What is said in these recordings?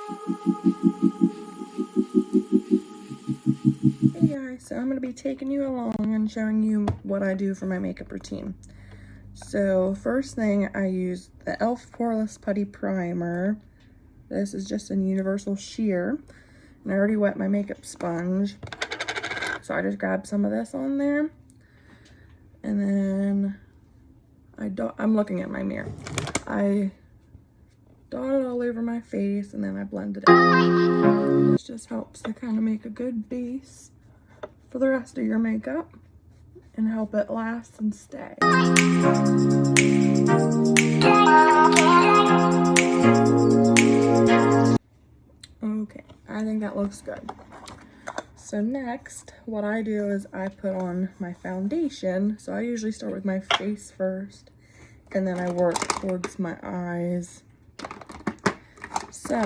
Hey guys, so I'm going to be taking you along and showing you what I do for my makeup routine. So first thing, I use the e.l.f. Poreless Putty Primer. This is just a universal sheer, and I already wet my makeup sponge. So I just grab some of this on there, and then I'm looking at my mirror. I dot it all over my face, and then I blend it out. This just helps to kind of make a good base for the rest of your makeup and help it last and stay. Okay, I think that looks good. So next, what I do is I put on my foundation. So I usually start with my face first, and then I work towards my eyes. So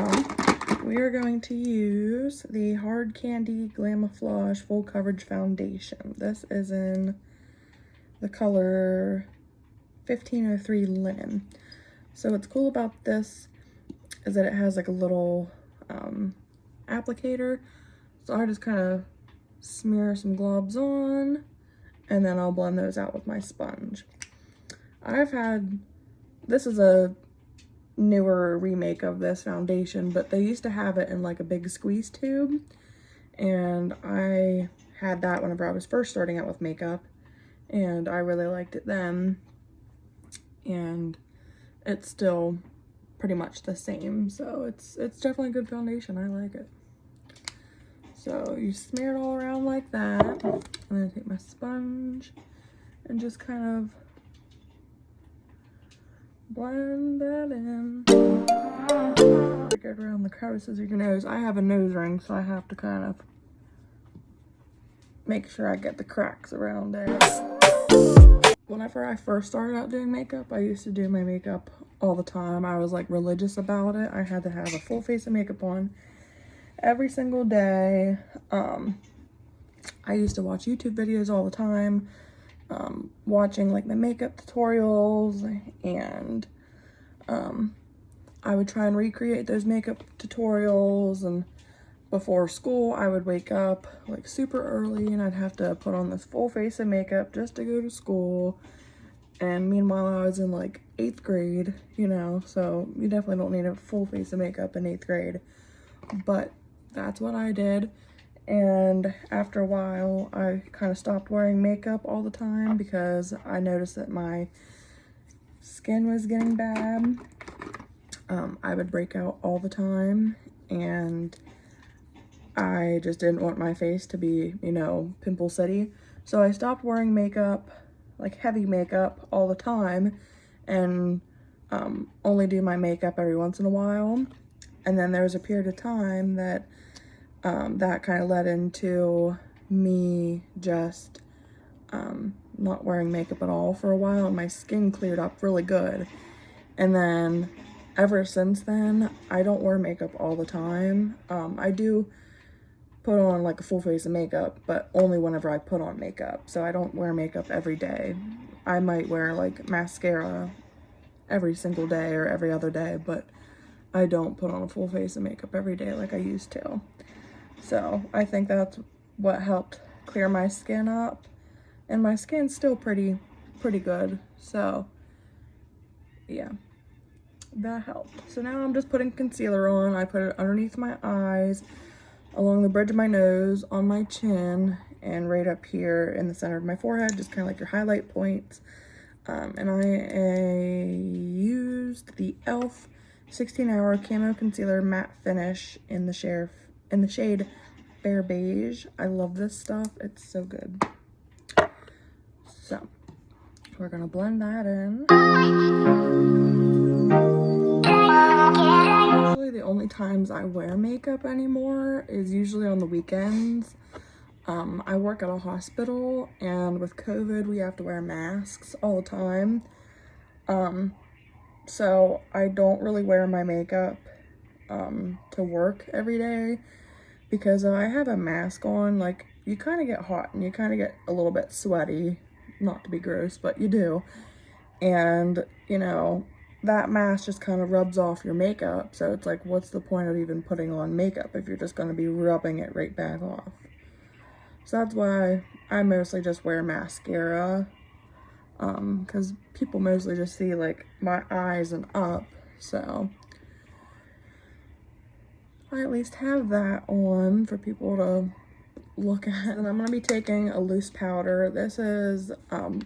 we are going to use the Hard Candy Glamoflauge Full Coverage Foundation. This is in the color 1503 Linen. So what's cool about this is that it has like a little applicator. So I just kind of smear some globs on, and then I'll blend those out with my sponge. This is a newer remake of this foundation, but they used to have it in like a big squeeze tube, and I had that whenever I was first starting out with makeup, and I really liked it then, and it's still pretty much the same. So it's definitely a good foundation. I like it. So you smear it all around like that. I'm gonna take my sponge and just kind of blend that in. Get around the crevices of your nose. I have a nose ring, so I have to kind of make sure I get the cracks around it. Whenever I first started out doing makeup, I used to do my makeup all the time. I was like religious about it. I had to have a full face of makeup on every single day. I used to watch YouTube videos all the time, watching like the makeup tutorials, and I would try and recreate those makeup tutorials. And before school, I would wake up like super early, and I'd have to put on this full face of makeup just to go to school. And meanwhile, I was in like 8th grade, you know, so you definitely don't need a full face of makeup in 8th grade. But that's what I did. And after a while, I kind of stopped wearing makeup all the time because I noticed that my skin was getting bad. I would break out all the time, and I just didn't want my face to be, you know, pimple city. So I stopped wearing makeup, like heavy makeup, all the time, and only do my makeup every once in a while. And then there was a period of time that that kind of led into me just not wearing makeup at all for a while, and my skin cleared up really good. And then ever since then, I don't wear makeup all the time. I do put on like a full face of makeup, but only whenever I put on makeup. So I don't wear makeup every day. I might wear like mascara every single day or every other day, but I don't put on a full face of makeup every day like I used to. So I think that's what helped clear my skin up, and my skin's still pretty good. So yeah, that helped. So now I'm just putting concealer on. I put it underneath my eyes, along the bridge of my nose, on my chin, and right up here in the center of my forehead, just kind of like your highlight points. And I used the e.l.f. 16-Hour Camo Concealer Matte Finish in the shade Bare Beige. I love this stuff. It's so good. So we're gonna blend that in. Usually the only times I wear makeup anymore is usually on the weekends. I work at a hospital, and with COVID, we have to wear masks all the time. So I don't really wear my makeup to work every day, because if I have a mask on, like, you kind of get hot and you kind of get a little bit sweaty. Not to be gross, but you do. And, you know, that mask just kind of rubs off your makeup. So it's like, what's the point of even putting on makeup if you're just going to be rubbing it right back off? So that's why I mostly just wear mascara, because people mostly just see like my eyes and up. So I at least have that on for people to look at. And I'm going to be taking a loose powder. This is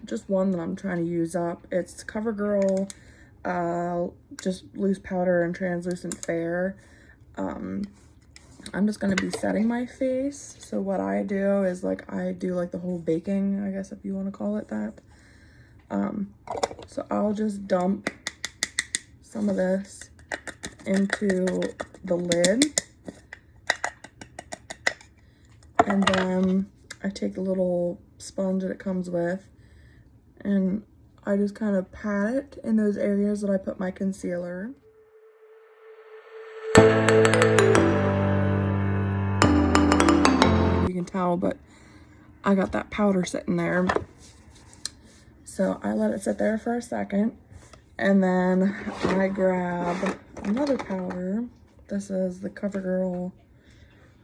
just one that I'm trying to use up. It's CoverGirl just loose powder and translucent fair. I'm just going to be setting my face. So what I do is like, I do like the whole baking, I guess, if you want to call it that. So I'll just dump some of this into the lid. And then I take the little sponge that it comes with, and I just kind of pat it in those areas that I put my concealer. You can tell, but I got that powder sitting there. So I let it sit there for a second, and then I grab another powder. This is the CoverGirl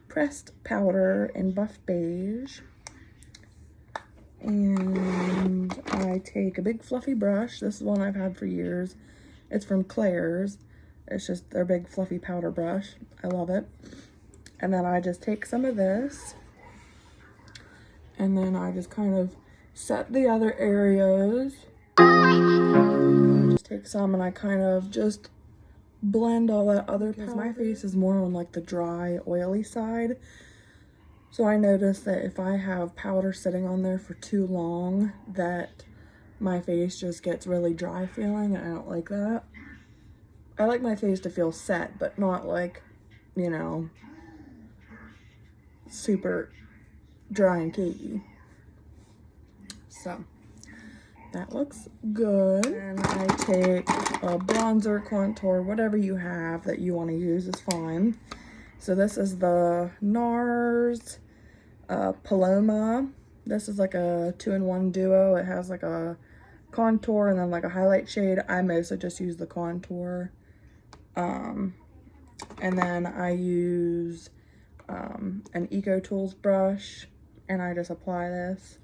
pressed powder in buff beige. And I take a big fluffy brush. This is one I've had for years. It's from Claire's. It's just their big fluffy powder brush. I love it. And then I just take some of this, and then I just kind of set the other areas. I just take some and I kind of just blend all that other powder. Because my face is more on like the dry, oily side. So I noticed that if I have powder sitting on there for too long, that my face just gets really dry feeling, and I don't like that. I like my face to feel set, but not like, you know, super dry and cakey. So that looks good. And I take a bronzer, contour, whatever you have that you want to use is fine. So this is the NARS Paloma. This is like a 2-in-1 duo. It has like a contour and then like a highlight shade. I mostly just use the contour. And then I use an Eco Tools brush, and I just apply this.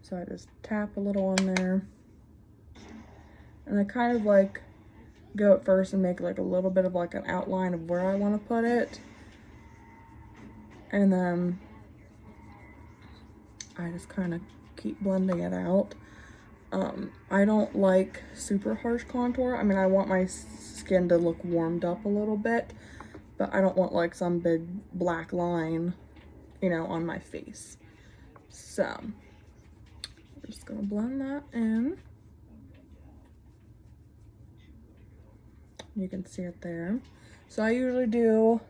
So I just tap a little on there, and I kind of like go at first and make like a little bit of like an outline of where I want to put it, and then I just kind of keep blending it out. I don't like super harsh contour. I mean, I want my skin to look warmed up a little bit, but I don't want like some big black line, you know, on my face. So I'm just gonna blend that in. You can see it there. So I usually do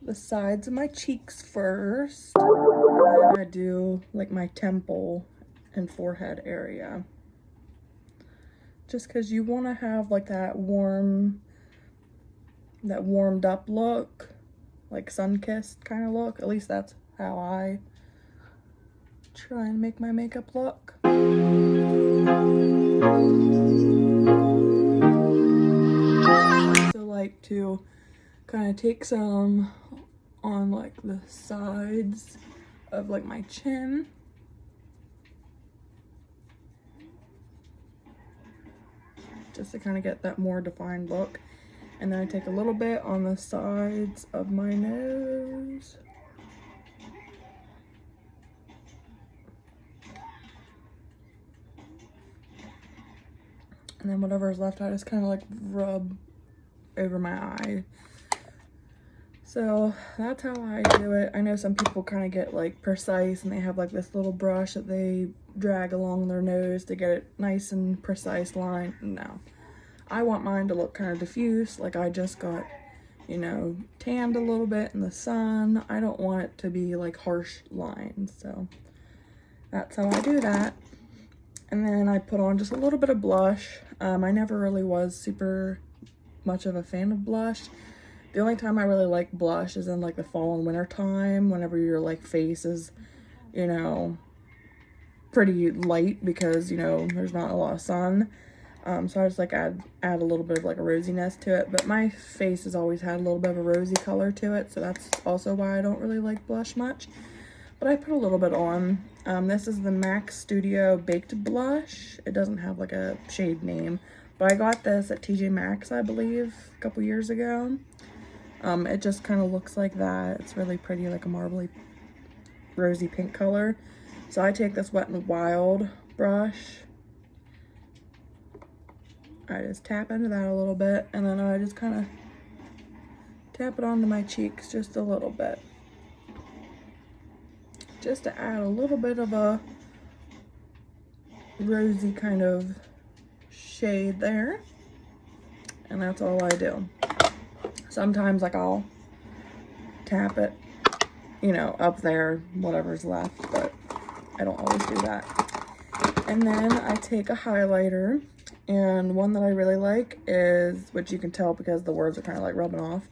the sides of my cheeks first, and then I do like my temple and forehead area, just because you want to have like that warmed up look, like sun-kissed kind of look. At least that's how I try and make my makeup look. So like to kind of take some on like the sides of like my chin. Just to kind of get that more defined look. And then I take a little bit on the sides of my nose. And then whatever is left, I just kind of like rub over my eye. So that's how I do it. I know some people kind of get like precise, and they have like this little brush that they drag along their nose to get it nice and precise line. No, I want mine to look kind of diffuse, like I just got, you know, tanned a little bit in the sun. I don't want it to be like harsh lines. So that's how I do that. And then I put on just a little bit of blush. I never really was super much of a fan of blush. The only time I really like blush is in like the fall and winter time, whenever your like face is, you know, pretty light because, you know, there's not a lot of sun. So I just like add a little bit of like a rosiness to it, but my face has always had a little bit of a rosy color to it, so that's also why I don't really like blush much. But I put a little bit on. This is the MAC Studio Baked Blush. It doesn't have like a shade name, but I got this at TJ Maxx, I believe, a couple years ago. It just kind of looks like that. It's really pretty, like a marbly, rosy pink color. So I take this Wet n Wild brush. I just tap into that a little bit, and then I just kind of tap it onto my cheeks just a little bit. Just to add a little bit of a rosy kind of shade there. And that's all I do. Sometimes like I'll tap it, you know, up there, whatever's left, but I don't always do that. And then I take a highlighter, and one that I really like is, which you can tell because the words are kind of like rubbing off,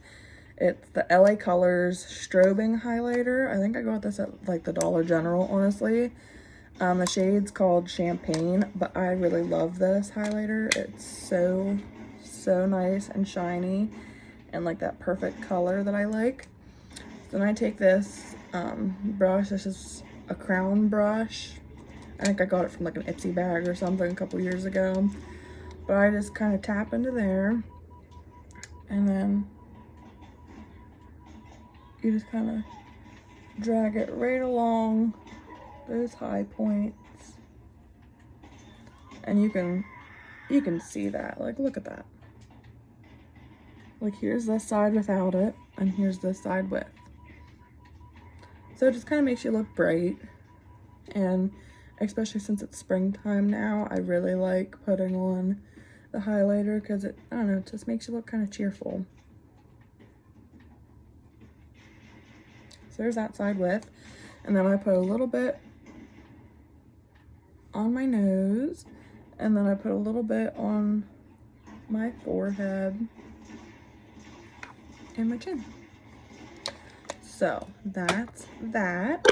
it's the LA Colors Strobing Highlighter. I think I got this at like the Dollar General, honestly. The shade's called Champagne, but I really love this highlighter. It's so nice and shiny and like that perfect color that I like. Then I take this brush. This is a crown brush. I think I got it from like an Ipsy bag or something a couple years ago. But I just kind of tap into there, and then you just kind of drag it right along those high points. And you can see that. Like, look at that. Like, here's this side without it, and here's this side with. So it just kind of makes you look bright. And especially since it's springtime now, I really like putting on the highlighter because it, I don't know, it just makes you look kind of cheerful. So there's that side with. And then I put a little bit on my nose, and then I put a little bit on my forehead and my chin. So that's that.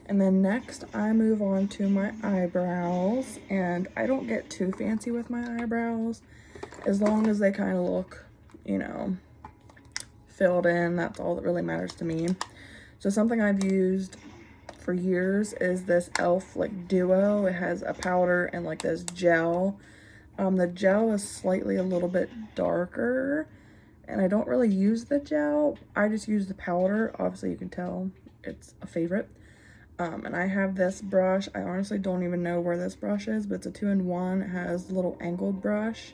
And then next I move on to my eyebrows, and I don't get too fancy with my eyebrows. As long as they kind of look, you know, filled in, that's all that really matters to me. So something I've used for years is this e.l.f. like duo. It has a powder and like this gel. The gel is slightly a little bit darker, and I don't really use the gel. I just use the powder. Obviously you can tell it's a favorite. And I have this brush. I honestly don't even know where this brush is, but it's a 2-in-1. It has a little angled brush,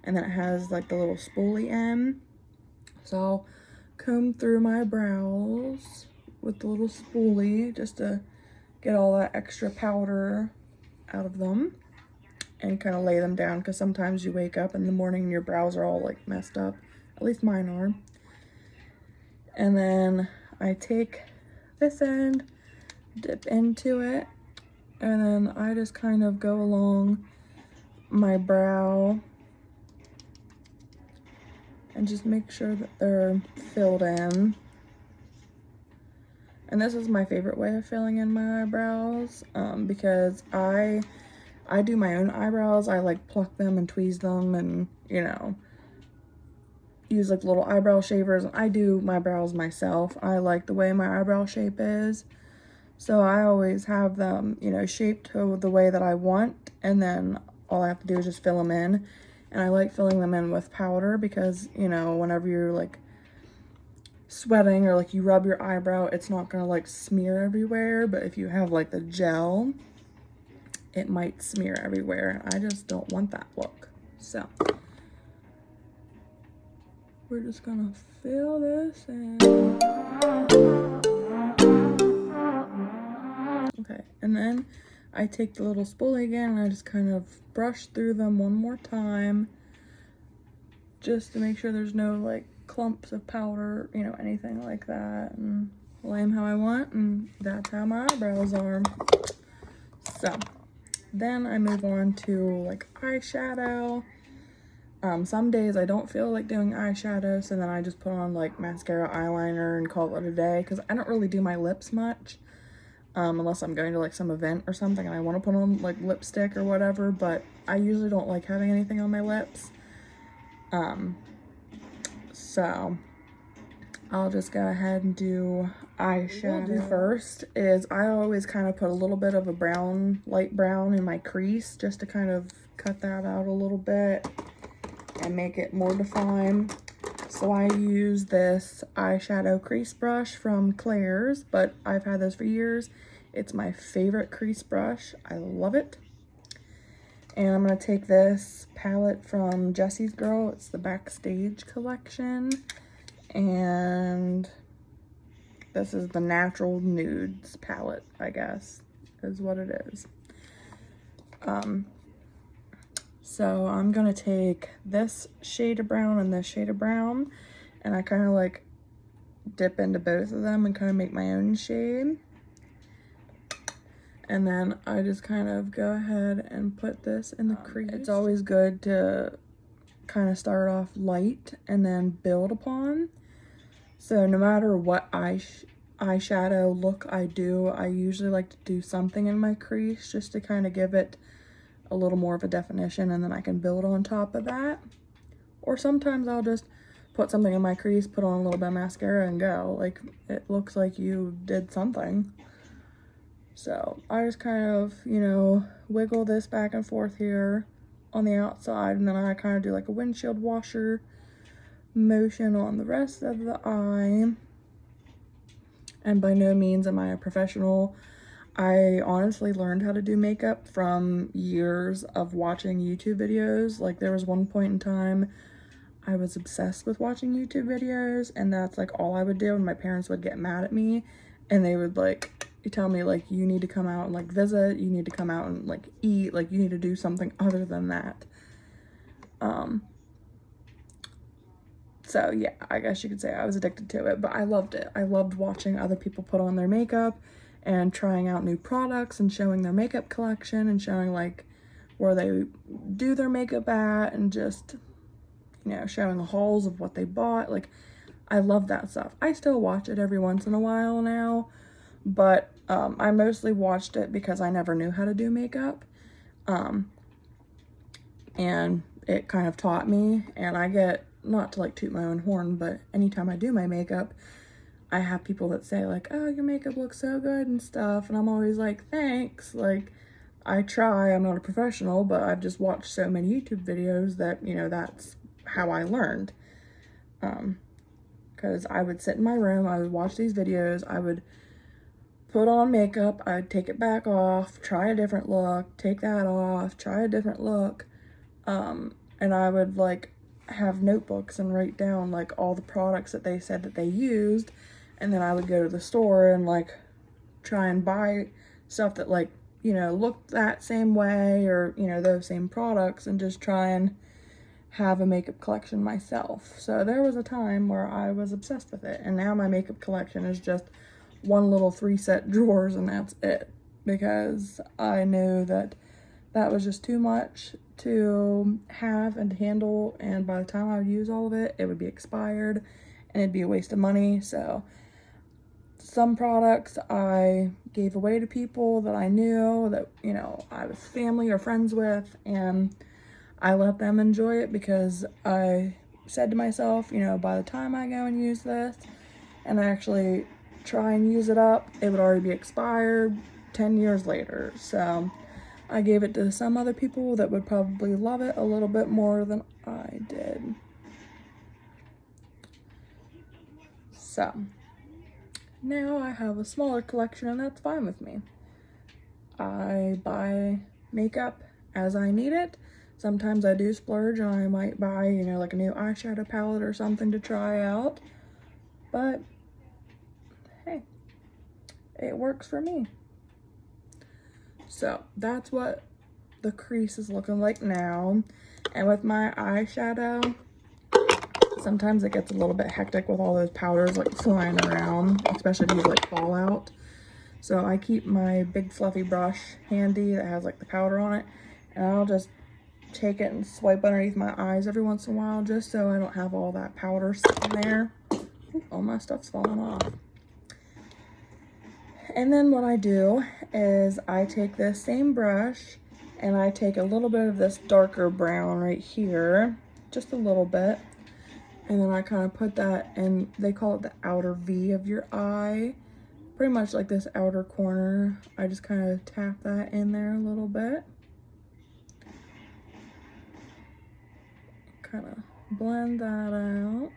and then it has like the little spoolie end. So I'll comb through my brows with the little spoolie just to get all that extra powder out of them, and kind of lay them down, because sometimes you wake up in the morning and your brows are all like messed up. At least mine are. And then I take this end, dip into it, and then I just kind of go along my brow and just make sure that they're filled in. And this is my favorite way of filling in my eyebrows, because I do my own eyebrows. I like pluck them and tweeze them, and you know, use like little eyebrow shavers. I do my brows myself. I like the way my eyebrow shape is. So I always have them, you know, shaped to the way that I want, and then all I have to do is just fill them in. And I like filling them in with powder because, you know, whenever you're like sweating or like you rub your eyebrow, it's not gonna like smear everywhere. But if you have like the gel, it might smear everywhere. I just don't want that look. So we're just gonna fill this in. Okay, and then I take the little spoolie again and I just kind of brush through them one more time, just to make sure there's no like clumps of powder, you know, anything like that, and lay them how I want, and that's how my eyebrows are. So then I move on to like eyeshadow. Some days I don't feel like doing eyeshadow, so then I just put on like mascara, eyeliner, and call it a day, because I don't really do my lips much. unless I'm going to like some event or something and I want to put on like lipstick or whatever, but I usually don't like having anything on my lips. So I'll just go ahead and do eyeshadow. What I'll do first is I always kind of put a little bit of a brown, light brown in my crease just to kind of cut that out a little bit and make it more defined. So I use this eyeshadow crease brush from Claire's, but I've had this for years. It's my favorite crease brush. I love it. And I'm going to take this palette from Jessie's Girl. It's the Backstage collection. And this is the Natural Nudes palette, I guess, is what it is. So I'm going to take this shade of brown and this shade of brown, and I kind of like dip into both of them and kind of make my own shade. And then I just kind of go ahead and put this in the crease. It's always good to kind of start off light and then build upon. So no matter what eyeshadow look I do, I usually like to do something in my crease just to kind of give it a little more of a definition, and then I can build on top of that. Or sometimes I'll just put something in my crease, put on a little bit of mascara and go. Like, it looks like you did something. So I just kind of, you know, wiggle this back and forth here on the outside, and then I kind of do like a windshield washer motion on the rest of the eye. And by no means am I a professional. I honestly learned how to do makeup from years of watching YouTube videos. Like, there was one point in time I was obsessed with watching YouTube videos, and that's like all I would do, and my parents would get mad at me and they would like tell me like, you need to come out and like visit, you need to come out and like eat, like you need to do something other than that. So yeah, I guess you could say I was addicted to it, but I loved it. I loved watching other people put on their makeup and trying out new products and showing their makeup collection and showing like where they do their makeup at, and just, you know, showing the hauls of what they bought. Like, I love that stuff. I still watch it every once in a while now, but I mostly watched it because I never knew how to do makeup. And it kind of taught me, and I get, not to like toot my own horn, but anytime I do my makeup, I have people that say like, oh, your makeup looks so good and stuff, and I'm always like, thanks. Like, I try, I'm not a professional, but I've just watched so many YouTube videos that, you know, that's how I learned. Because I would sit in my room, I would watch these videos, I would put on makeup, I'd take it back off, try a different look, take that off, try a different look, and I would like have notebooks and write down like all the products that they said that they used, and then I would go to the store and like try and buy stuff that like, you know, looked that same way, or, you know, those same products, and just try and have a makeup collection myself. So there was a time where I was obsessed with it, and now my makeup collection is just one little 3-set drawers, and that's it, because I knew that that was just too much to have and to handle, and by the time I would use all of it, it would be expired and it'd be a waste of money. So some products I gave away to people that I knew, that, you know, I was family or friends with, and I let them enjoy it, because I said to myself, you know, by the time I go and use this and I actually try and use it up, it would already be expired 10 years later. So I gave it to some other people that would probably love it a little bit more than I did. So now I have a smaller collection, and that's fine with me. I buy makeup as I need it. Sometimes I do splurge and I might buy, you know, like a new eyeshadow palette or something to try out. But hey, it works for me. So that's what the crease is looking like now. And with my eyeshadow, sometimes it gets a little bit hectic with all those powders like flying around, especially if you like fall out. So I keep my big fluffy brush handy that has like the powder on it, and I'll just take it and swipe underneath my eyes every once in a while, just so I don't have all that powder sitting there. Ooh, all my stuff's falling off. And then what I do is I take this same brush and I take a little bit of this darker brown right here, just a little bit. And then I kind of put that in, they call it the outer V of your eye. Pretty much like this outer corner. I just kind of tap that in there a little bit. Kind of blend that out.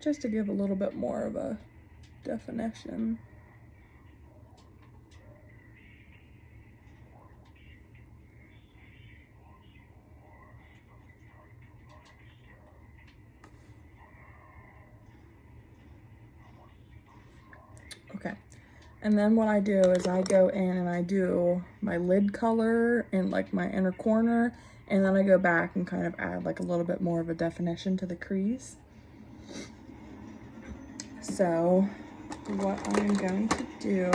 Just to give a little bit more of a definition. Okay, and then what I do is I go in and I do my lid color in like my inner corner, and then I go back and kind of add like a little bit more of a definition to the crease. So what I'm going to do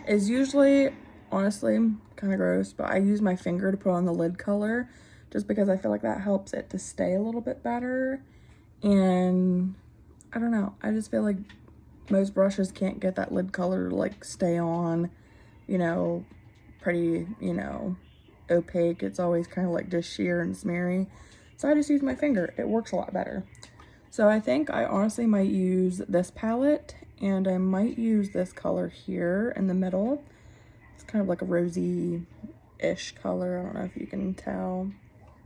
is usually, honestly, kind of gross, but I use my finger to put on the lid color just because I feel like that helps it to stay a little bit better. And I don't know, I just feel like most brushes can't get that lid color to like stay on, you know, pretty, you know, opaque. It's always kind of like just sheer and smeary. So I just use my finger. It works a lot better. So I think I honestly might use this palette, and I might use this color here in the middle. It's kind of like a rosy-ish color. I don't know if you can tell,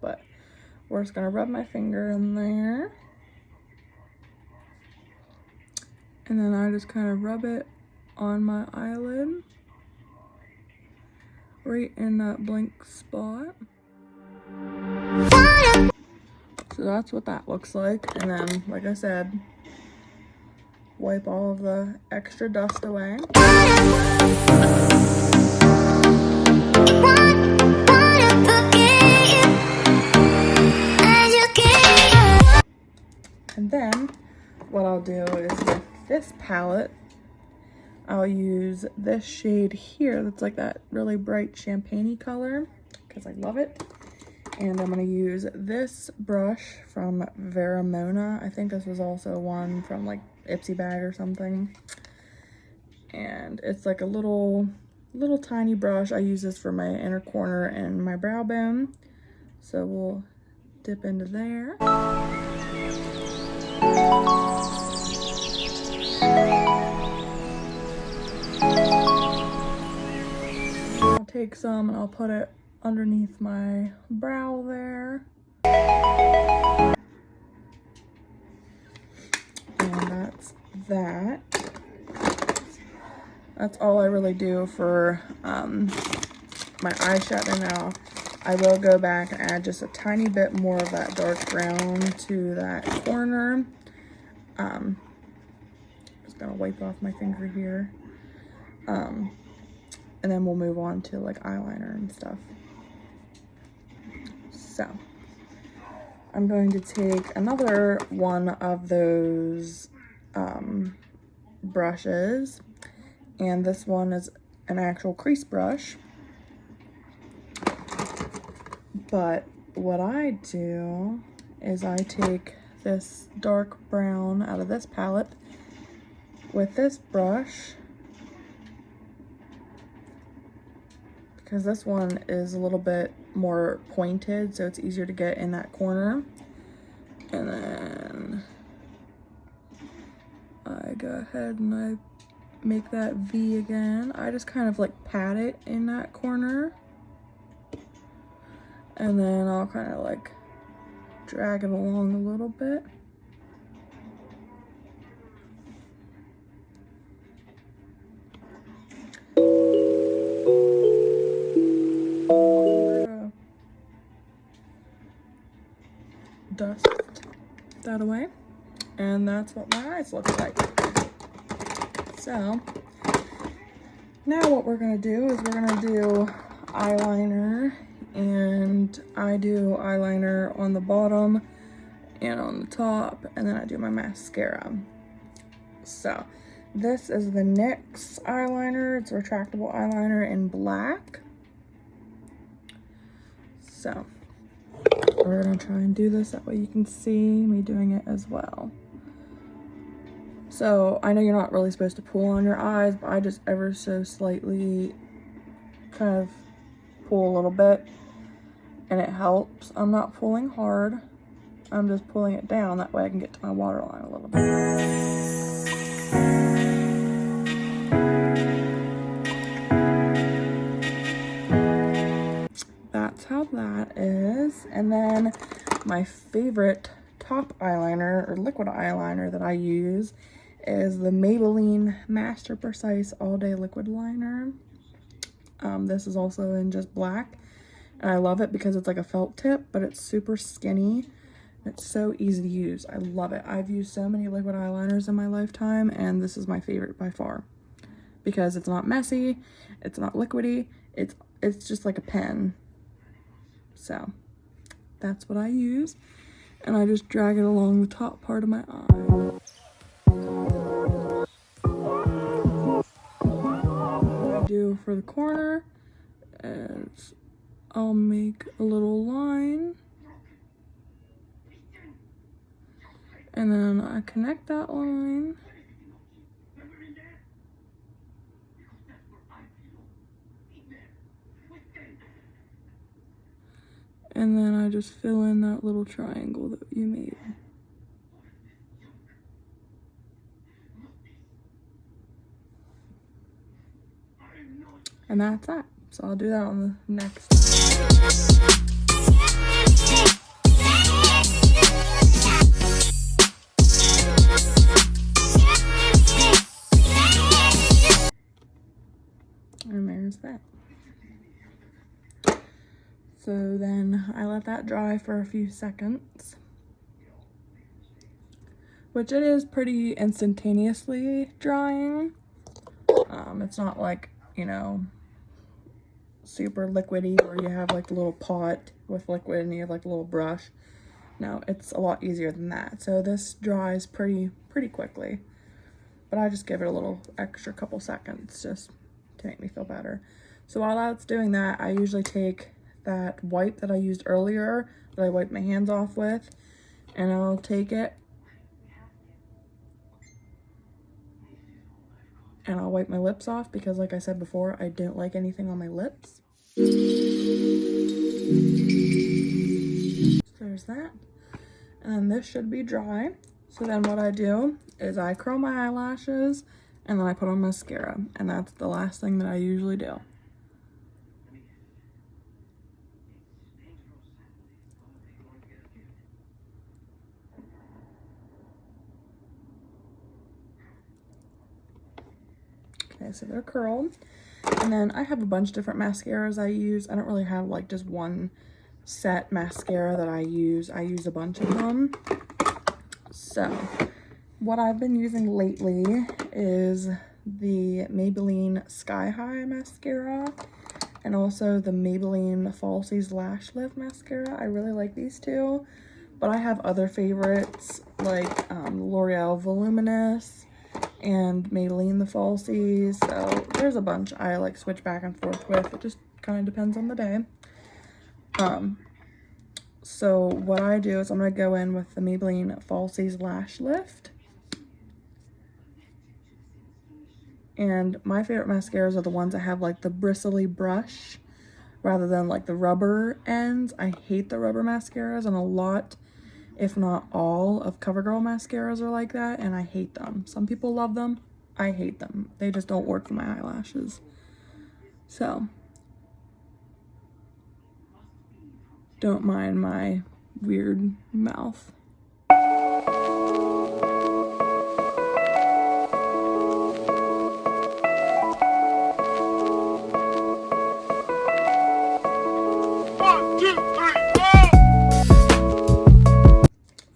but we're just gonna rub my finger in there. And then I just kind of rub it on my eyelid, right in that blank spot. So that's what that looks like. And then, like I said, wipe all of the extra dust away. And then what I'll do is with this palette, I'll use this shade here that's like that really bright champagne-y color because I love it. And I'm going to use this brush from Veramona. I think this was also one from like Ipsy Bag or something. And it's like a little tiny brush. I use this for my inner corner and my brow bone. So we'll dip into there. I'll take some and I'll put it underneath my brow there. And that's that. That's all I really do for my eyeshadow now. I will go back and add just a tiny bit more of that dark brown to that corner. Just gonna wipe off my finger here. And then we'll move on to like eyeliner and stuff. So I'm going to take another one of those brushes, and this one is an actual crease brush. But what I do is I take this dark brown out of this palette with this brush, because this one is a little bit more pointed, so it's easier to get in that corner. And then I go ahead and I make that V again. I just kind of like pat it in that corner. And then I'll kind of like drag it along a little bit. Dust that away, and that's what my eyes look like. So now what we're gonna do is we're gonna do eyeliner, and I do eyeliner on the bottom and on the top, and then I do my mascara. So this is the NYX eyeliner. It's a retractable eyeliner in black. So we're gonna try and do this, that way you can see me doing it as well. So I know you're not really supposed to pull on your eyes, but I just ever so slightly kind of pull a little bit and it helps. I'm not pulling hard, I'm just pulling it down, that way I can get to my waterline a little bit. That's how that is. And then my favorite top eyeliner or liquid eyeliner that I use is the Maybelline Master Precise All Day Liquid Liner. This is also in just black, and I love it because it's like a felt tip, but it's super skinny. It's so easy to use. I love it. I've used so many liquid eyeliners in my lifetime, and this is my favorite by far because it's not messy, it's not liquidy, it's just like a pen. So that's what I use, and I just drag it along the top part of my eye. What I do for the corner is I'll make a little line, and then I connect that line, and then I just fill in that little triangle that you made. And that's that. So I'll do that on the next. And there's that. So then I let that dry for a few seconds, which it is pretty instantaneously drying. It's not like, you know, super liquidy where you have like the little pot with liquid and you have like a little brush. No, it's a lot easier than that. So this dries pretty quickly, but I just give it a little extra couple seconds just to make me feel better. So while that's doing that, I usually take that wipe that I used earlier that I wiped my hands off with, and I'll take it and I'll wipe my lips off because, like I said before, I don't like anything on my lips. So there's that. And then this should be dry. So then what I do is I curl my eyelashes and then I put on mascara, and that's the last thing that I usually do. Okay, so they're curled. And then I have a bunch of different mascaras I use. I don't really have like just one set mascara that I use. I use a bunch of them. So what I've been using lately is the Maybelline Sky High mascara and also the Maybelline Falsies Lash Lift mascara. I really like these two, but I have other favorites like L'Oreal Voluminous and Maybelline the Falsies. So there's a bunch I like switch back and forth with. It just kind of depends on the day. So what I do is I'm going to go in with the Maybelline Falsies Lash Lift. And my favorite mascaras are the ones that have like the bristly brush rather than like the rubber ends. I hate the rubber mascaras, and a lot, if not all, of CoverGirl mascaras are like that, and I hate them. Some people love them. I hate them. They just don't work for my eyelashes. So don't mind my weird mouth.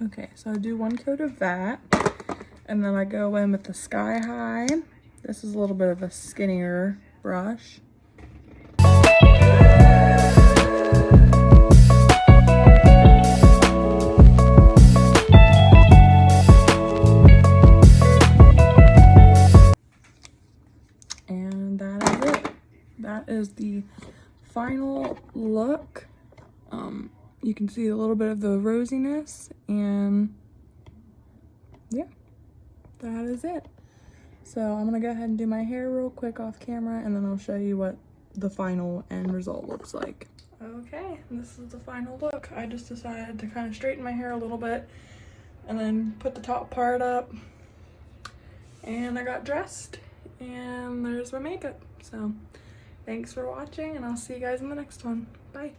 Okay, so I do one coat of that, and then I go in with the Sky High. This is a little bit of a skinnier brush. And that is it. That is the final look. you can see a little bit of the rosiness, and yeah, that is it. So I'm gonna go ahead and do my hair real quick off camera, and then I'll show you what the final end result looks like. Okay, this is the final look. I just decided to kind of straighten my hair a little bit and then put the top part up, and I got dressed, and there's my makeup. So thanks for watching, and I'll see you guys in the next one. Bye.